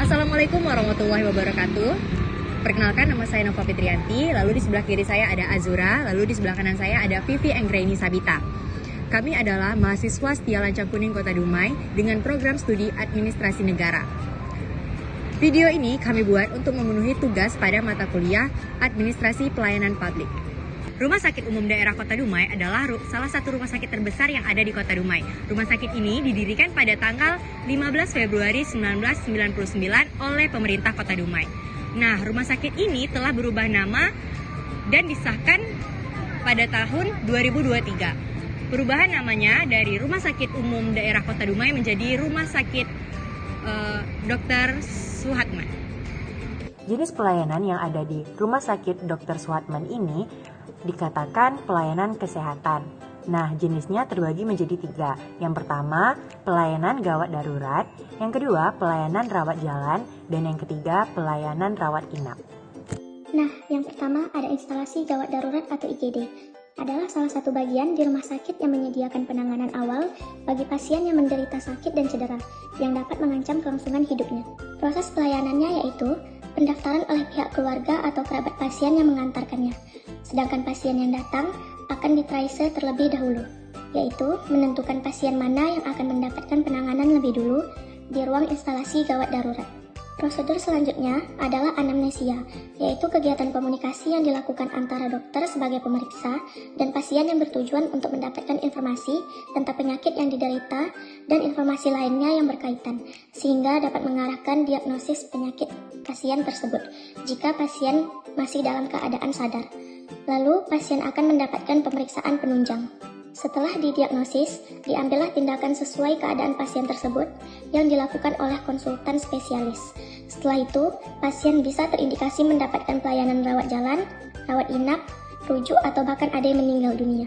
Assalamualaikum warahmatullahi wabarakatuh. Perkenalkan, nama saya Nova Fitrianti. Lalu di sebelah kiri saya ada Azura. Lalu di sebelah kanan saya ada Vivi Anggraini Sabita. Kami adalah mahasiswa Setia Lancang Kuning Kota Dumai dengan program studi Administrasi Negara. Video ini kami buat untuk memenuhi tugas pada mata kuliah Administrasi Pelayanan Publik. Rumah Sakit Umum Daerah Kota Dumai adalah salah satu rumah sakit terbesar yang ada di Kota Dumai. Rumah sakit ini didirikan pada tanggal 15 Februari 1999 oleh pemerintah Kota Dumai. Nah, rumah sakit ini telah berubah nama dan disahkan pada tahun 2023. Perubahan namanya dari Rumah Sakit Umum Daerah Kota Dumai menjadi Rumah Sakit Dr. Suhatman. Jenis pelayanan yang ada di Rumah Sakit Dr. Suhatman ini dikatakan pelayanan kesehatan. Nah, jenisnya terbagi menjadi 3. Yang pertama, pelayanan gawat darurat. Yang kedua, pelayanan rawat jalan. Dan yang ketiga, pelayanan rawat inap. Nah, yang pertama ada instalasi gawat darurat atau IGD. Adalah salah satu bagian di rumah sakit yang menyediakan penanganan awal bagi pasien yang menderita sakit dan cedera yang dapat mengancam kelangsungan hidupnya. Proses pelayanannya yaitu pendaftaran oleh pihak keluarga atau kerabat pasien yang mengantarkannya. Sedangkan pasien yang datang akan ditrace terlebih dahulu, yaitu menentukan pasien mana yang akan mendapatkan penanganan lebih dulu di ruang instalasi gawat darurat. Prosedur selanjutnya adalah anamnesia, yaitu kegiatan komunikasi yang dilakukan antara dokter sebagai pemeriksa dan pasien yang bertujuan untuk mendapatkan informasi tentang penyakit yang diderita dan informasi lainnya yang berkaitan, sehingga dapat mengarahkan diagnosis penyakit pasien tersebut jika pasien masih dalam keadaan sadar. Lalu, pasien akan mendapatkan pemeriksaan penunjang. Setelah didiagnosis, diambillah tindakan sesuai keadaan pasien tersebut yang dilakukan oleh konsultan spesialis. Setelah itu, pasien bisa terindikasi mendapatkan pelayanan rawat jalan, rawat inap, rujuk, atau bahkan ada yang meninggal dunia.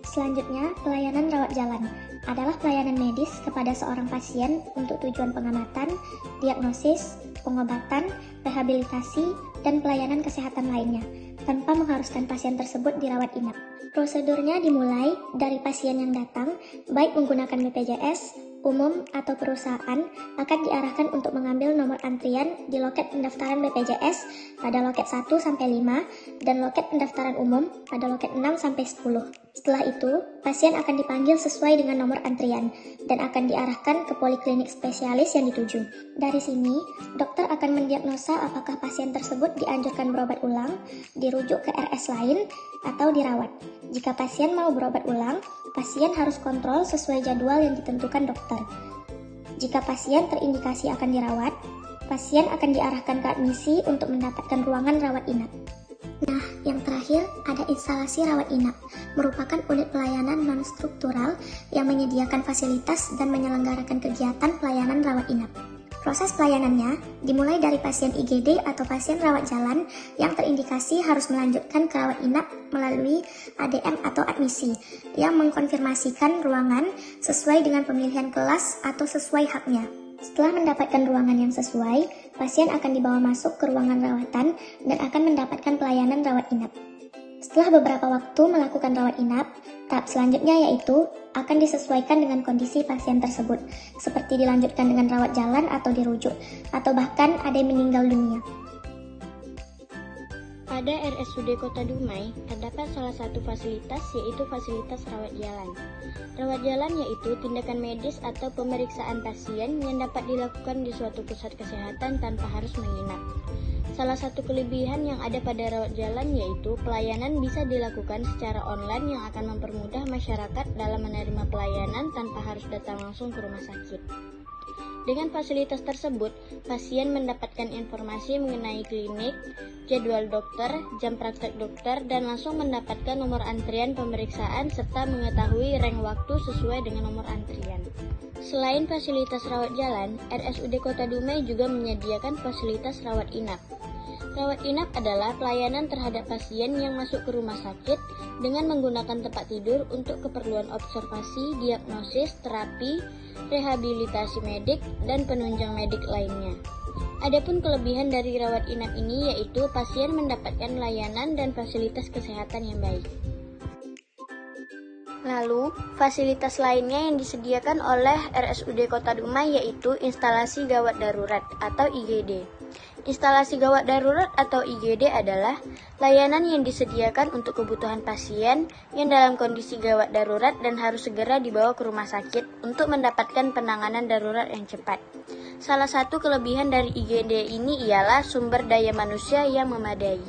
Selanjutnya, pelayanan rawat jalan adalah pelayanan medis kepada seorang pasien untuk tujuan pengamatan, diagnosis, pengobatan, rehabilitasi, dan pelayanan kesehatan lainnya, tanpa mengharuskan pasien tersebut dirawat inap. Prosedurnya dimulai dari pasien yang datang, baik menggunakan BPJS, umum, atau perusahaan, akan diarahkan untuk mengambil nomor antrian di loket pendaftaran BPJS pada loket 1-5 dan loket pendaftaran umum pada loket 6-10. Setelah itu, pasien akan dipanggil sesuai dengan nomor antrian dan akan diarahkan ke poliklinik spesialis yang dituju. Dari sini, dokter akan mendiagnosa apakah pasien tersebut dianjurkan berobat ulang, dirujuk ke RS lain, atau dirawat. Jika pasien mau berobat ulang, pasien harus kontrol sesuai jadwal yang ditentukan dokter. Jika pasien terindikasi akan dirawat, pasien akan diarahkan ke admisi untuk mendapatkan ruangan rawat inap. Nah, yang terakhir ada instalasi rawat inap, merupakan unit pelayanan non-struktural yang menyediakan fasilitas dan menyelenggarakan kegiatan pelayanan rawat inap. Proses pelayanannya dimulai dari pasien IGD atau pasien rawat jalan yang terindikasi harus melanjutkan ke rawat inap melalui ADM atau admisi yang mengkonfirmasikan ruangan sesuai dengan pemilihan kelas atau sesuai haknya. Setelah mendapatkan ruangan yang sesuai, pasien akan dibawa masuk ke ruangan rawatan dan akan mendapatkan pelayanan rawat inap. Setelah beberapa waktu melakukan rawat inap, tahap selanjutnya yaitu akan disesuaikan dengan kondisi pasien tersebut, seperti dilanjutkan dengan rawat jalan atau dirujuk, atau bahkan ada yang meninggal dunia. Pada RSUD Kota Dumai, terdapat salah satu fasilitas yaitu fasilitas rawat jalan. Rawat jalan yaitu tindakan medis atau pemeriksaan pasien yang dapat dilakukan di suatu pusat kesehatan tanpa harus menginap. Salah satu kelebihan yang ada pada rawat jalan yaitu pelayanan bisa dilakukan secara online yang akan mempermudah masyarakat dalam menerima pelayanan tanpa harus datang langsung ke rumah sakit. Dengan fasilitas tersebut, pasien mendapatkan informasi mengenai klinik, jadwal dokter, jam praktek dokter, dan langsung mendapatkan nomor antrian pemeriksaan serta mengetahui rank waktu sesuai dengan nomor antrian. Selain fasilitas rawat jalan, RSUD Kota Dumai juga menyediakan fasilitas rawat inap. Rawat inap adalah pelayanan terhadap pasien yang masuk ke rumah sakit dengan menggunakan tempat tidur untuk keperluan observasi, diagnosis, terapi, rehabilitasi medik, dan penunjang medik lainnya. Adapun kelebihan dari rawat inap ini yaitu pasien mendapatkan layanan dan fasilitas kesehatan yang baik. Lalu, fasilitas lainnya yang disediakan oleh RSUD Kota Dumai yaitu instalasi gawat darurat atau IGD. Instalasi gawat darurat atau IGD adalah layanan yang disediakan untuk kebutuhan pasien yang dalam kondisi gawat darurat dan harus segera dibawa ke rumah sakit untuk mendapatkan penanganan darurat yang cepat. Salah satu kelebihan dari IGD ini ialah sumber daya manusia yang memadai.